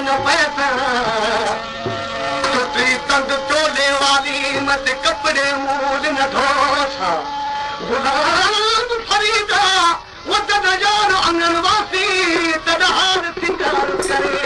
न पैसा तुझी तंग चोले वाली मत कपड़े मूल न धोसा गुलाम फरीदा वतन यार अंगनवासी तदहार सिंगार करे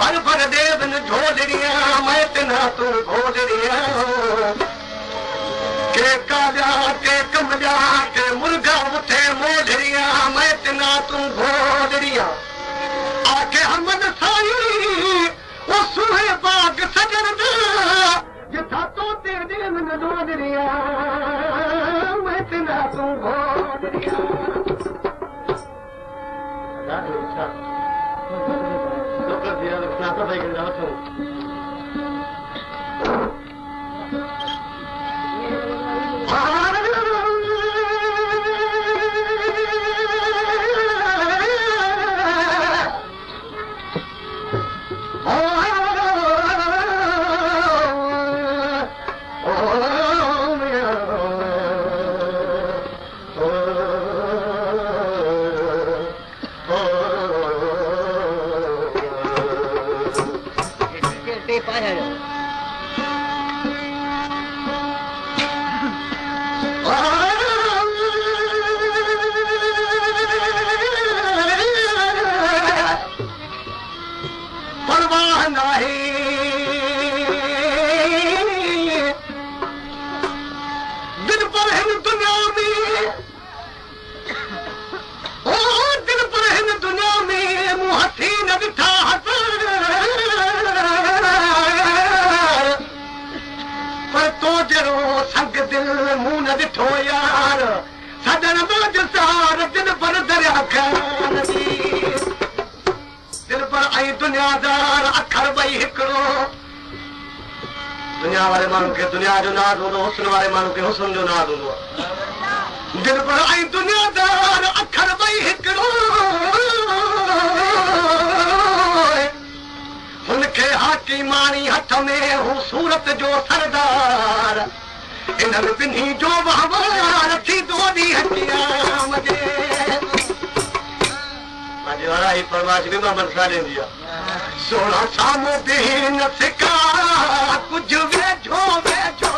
भर भर देवन झोलरिया मैं तना तू घोलरिया के काजा के कमजा के मुर्गा उठे मोलरिया मैं तना तू घोलरिया आके हमन साई वो सुहे बाग सजन जिथा तो तेरे देवन झोलरिया मैं तना तू घोलरिया Kenapa baik dapat tu? दुनियादार अखर भई हिकिड़ो दुनिया वारे माण्हू खे दुनिया जो नाज़ हूंदो हुस्न वारे माण्हू खे हुस्न जो नाज़ हूंदो दिल पर ऐं दुनियादार अखर भई हिकिड़ो हुनखे हाकिमानी हथ में हू सूरत जो सरदार इन्हनि ॿिन्ही जो वहवार थींदो ॾींहं क़याम जे वारा ही परमाश भी मां मनसा ॾींदी आहे सोना साम्हूं बीह न सिका कुझु वेझो वेझो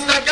पुत